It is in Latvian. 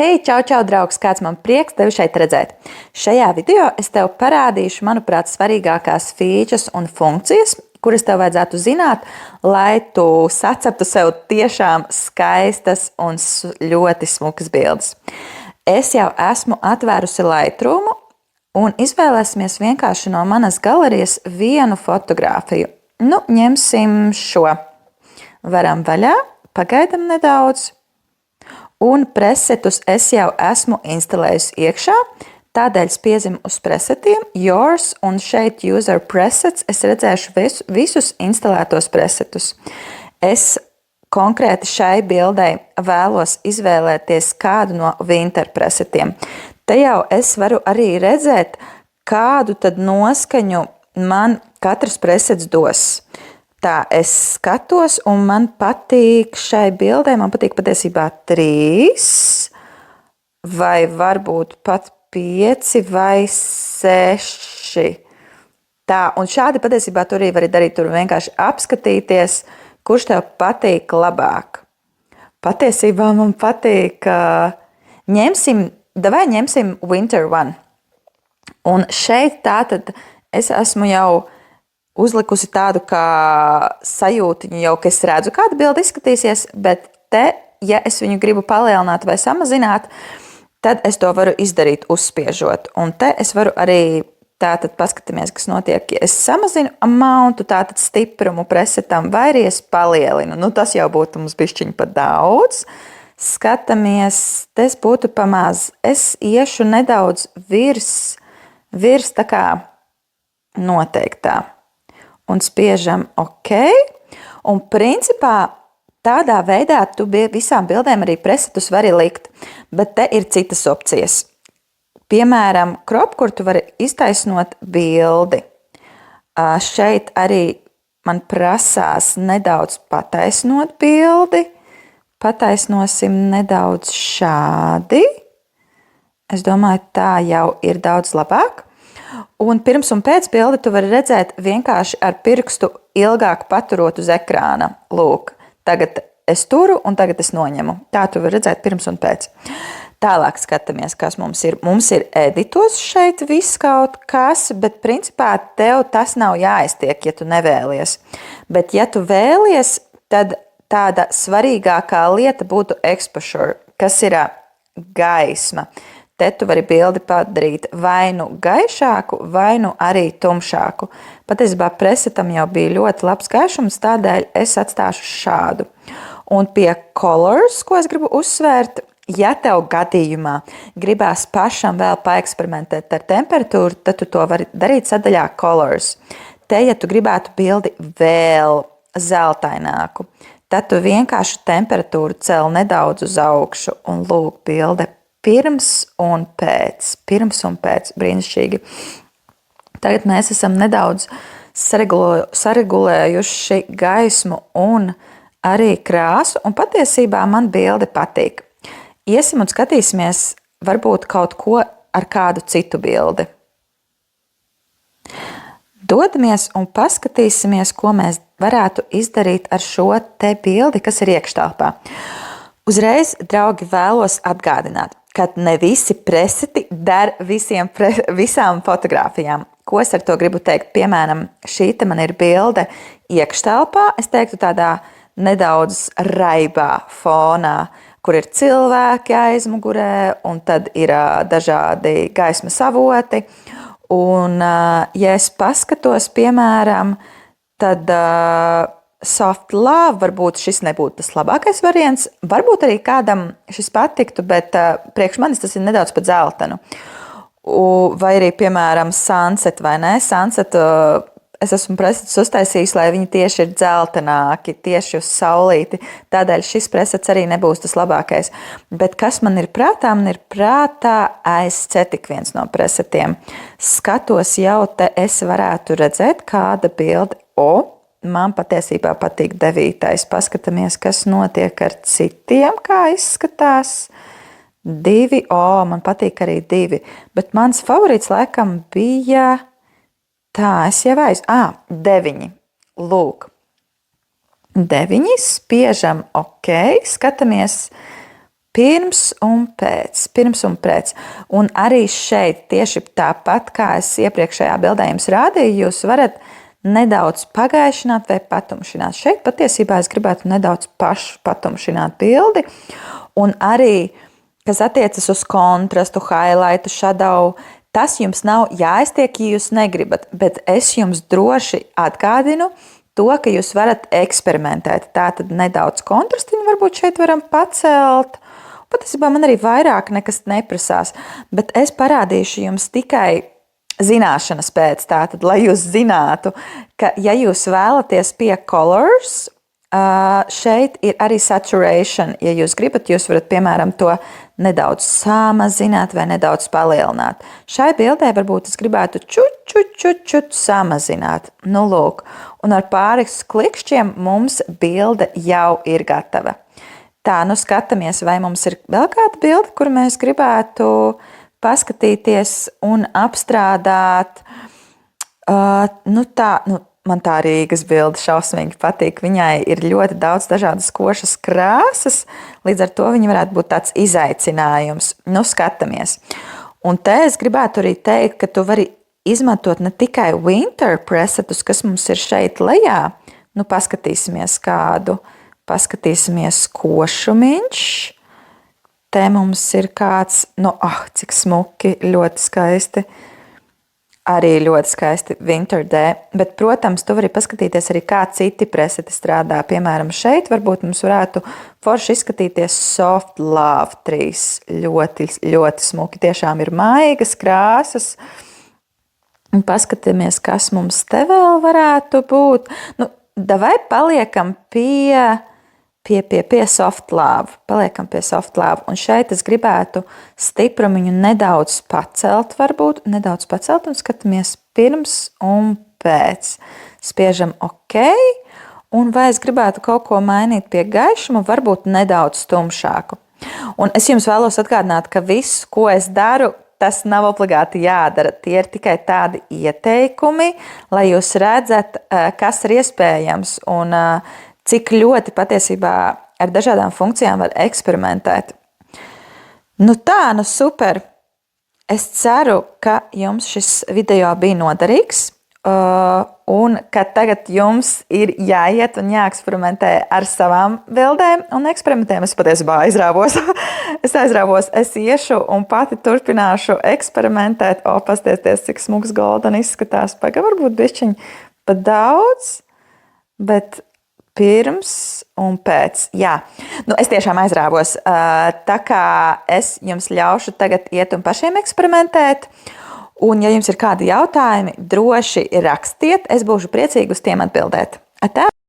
Hei, čau, draugs, kāds man prieks tevi šeit redzēt. Šajā video es tev parādīšu, manuprāt, svarīgākās features un funkcijas, kuras tev vajadzētu zināt, lai tu saceptu sev tiešām skaistas un ļoti smukas bildes. Es jau esmu atvērusi Lightroomu un izvēlēsimies vienkārši no manas galerijas vienu fotogrāfiju. Ņemsim šo. Varam vaļā, pagaidam nedaudz. Un presetus es jau esmu instalējusi iekšā, tādēļ spiežam uz presetiem, yours, un šeit user presets es redzēšu visus instalētos presetus. Es konkrēti šai bildei vēlos izvēlēties kādu no winter presetiem. Te jau es varu arī redzēt, kādu tad noskaņu man katrs presets dos. Tā es skatos, un man patīk šai bildē, man patīk patiesībā 3, vai varbūt pat 5 vai 6. Tā, un šādi patiesībā tu arī vari darīt, tur vienkārši apskatīties, kurš tev patīk labāk. Patiesībā man patīk, ņemsim Winter One. Un šeit tātad es esmu jau uzlikusi tādu kā sajūtiņu jau, ka es redzu, kāda bilde izskatīsies, bet te, ja es viņu gribu palielināt vai samazināt, tad es to varu izdarīt uzspiežot. Un te es varu arī tātad paskatāmies, kas notiek, ja es samazinu amountu, tātad stiprumu presetam, vai arī es palielinu. Tas jau būtu mums bišķiņ pa daudz. Skatāmies, tas būtu pamaz. Es iešu nedaudz virs tā kā noteiktā. Un spiežam OK. Un principā tādā veidā tu visām bildēm arī presetus vari likt. Bet te ir citas opcijas. Piemēram, crop, kur tu vari iztaisnot bildi. Šeit arī man prasās nedaudz pataisnot bildi. Pataisnosim nedaudz šādi. Es domāju, tā jau ir daudz labāk. Un pirms un pēc bildi tu vari redzēt vienkārši ar pirkstu ilgāk paturot uz ekrāna. Lūk, tagad es turu un tagad es noņemu. Tā tu vari redzēt pirms un pēc. Tālāk skatāmies, kas mums ir. Mums ir editos šeit viss kaut kas, bet principā tev tas nav jāiztiek, ja tu nevēlies. Bet ja tu vēlies, tad tāda svarīgākā lieta būtu exposure, kas ir gaisma. Te tu vari bildi padarīt vai nu gaišāku, vai nu arī tumšāku. Patiesībā presetam jau bija ļoti labs gaišums, tādēļ es atstāšu šādu. Un pie colors, ko es gribu uzsvērt, ja tev gadījumā gribās pašam vēl paeksperimentēt ar temperatūru, tad tu to vari darīt sadaļā colors. Te, ja tu gribētu bildi vēl zeltaināku, tad tu vienkārši temperatūru cel nedaudz uz augšu un lūk bilde pirms un pēc, brīnišķīgi. Tagad mēs esam nedaudz saregulējuši gaismu un arī krāsu, un patiesībā man bilde patīk. Iesim un skatīsimies varbūt kaut ko ar kādu citu bildi. Dodamies un paskatīsimies, ko mēs varētu izdarīt ar šo te bildi, kas ir iekštelpā. Uzreiz, draugi, vēlos atgādināt, ka ne visi preseti der visām fotogrāfijām. Ko es ar to gribu teikt? Piemēram, šī te man ir bilde iekštelpā, es teiktu tādā nedaudz raibā fonā, kur ir cilvēki aizmugurē, un tad ir dažādi gaismas avoti. Un, ja es paskatos, piemēram, tad soft love, varbūt šis nebūtu tas labākais variants. Varbūt arī kādam šis patiktu, bet priekš manis tas ir nedaudz pat zeltenu. Vai arī, piemēram, sunset vai ne? Sunset es esmu presetus uztaisījis, lai viņi tieši ir dzeltenāki, tieši uz saulīti. Tādēļ šis presets arī nebūs tas labākais. Bet kas man ir prātā? Man ir prātā aizcetik viens no presetiem. Skatos jau te es varētu redzēt, kāda bilde. Man patiesībā patīk 9. Paskatāmies, kas notiek ar citiem, kā izskatās. 2, man patīk arī 2. Bet mans favorīts laikam bija tā, es jau 9. Lūk. 9, spiežam OK, skatāmies Pirms un pēc. Un arī šeit tieši tāpat, kā es iepriekšējā bildē jums rādīju, jūs varat nedaudz pagaišināt vai patumšināt. Šeit patiesībā es gribētu nedaudz patumšināt bildi. Un arī, kas attiecas uz kontrastu, highlightu, shadow, tas jums nav jāiztiek, ja jūs negribat, bet es jums droši atgādinu to, ka jūs varat eksperimentēt. Tātad nedaudz kontrastiņu varbūt šeit varam pacelt. Patiesībā man arī vairāk nekas neprasās, bet es parādīšu jums tikai zināšanas pēc, tātad, lai jūs zinātu, ka ja jūs vēlaties pie colors, šeit ir arī saturation. Ja jūs gribat, jūs varat, piemēram, to nedaudz samazināt vai nedaudz palielināt. Šai bildē varbūt es gribētu čut samazināt. Nu, lūk, un ar pāris klikšķiem mums bilde jau ir gatava. Tā, nu skatāmies, vai mums ir vēl kāda bilde, kuru mēs gribētu paskatīties un apstrādāt. Man tā Rīgas bilde šausmīgi patīk. Viņai ir ļoti daudz dažādas košas krāsas, līdz ar to viņa varētu būt tāds izaicinājums. Nu, skatāmies. Un te es gribētu arī teikt, ka tu vari izmantot ne tikai winter presetus, kas mums ir šeit lejā. Nu, paskatīsimies kādu. Paskatīsimies košumiņš. Te mums ir kāds, cik smuki, ļoti skaisti. Arī ļoti skaisti Winter Day. Bet, protams, tu vari paskatīties arī, kā citi preseti strādā. Piemēram, šeit varbūt mums varētu forši izskatīties Soft Love 3. Ļoti, ļoti smuki. Tiešām ir maigas krāsas. Un paskatāmies, kas mums te vēl varētu būt. Davai paliekam pie Soft Love. Paliekam pie Soft Love. Un šeit es gribētu stiprumiņu nedaudz pacelt, varbūt. Nedaudz pacelt un skatāmies pirms un pēc. Spiežam OK. Un vai es gribētu kaut ko mainīt pie gaišuma, varbūt nedaudz tumšāku. Un es jums vēlos atgādināt, ka viss, ko es daru, tas nav obligāti jādara. Tie ir tikai tādi ieteikumi, lai jūs redzat, kas ir iespējams un cik ļoti patiesībā ar dažādām funkcijām var eksperimentēt. Super! Es ceru, ka jums šis video bija noderīgs un ka tagad jums ir jāiet un jāeksperimentē ar savām bildēm un eksperimentiem. Es patiesībā aizrāvos. Es iešu un pati turpināšu eksperimentēt. Paskatieties, cik smuks golden izskatās. Varbūt bišķiņ pat daudz, bet pirms un pēc. Jā, es tiešām aizrāvos. Tā kā es jums ļaušu tagad iet un pašiem eksperimentēt. Un, ja jums ir kādi jautājumi, droši rakstiet. Es būšu priecīga uz tiem atbildēt. Atā!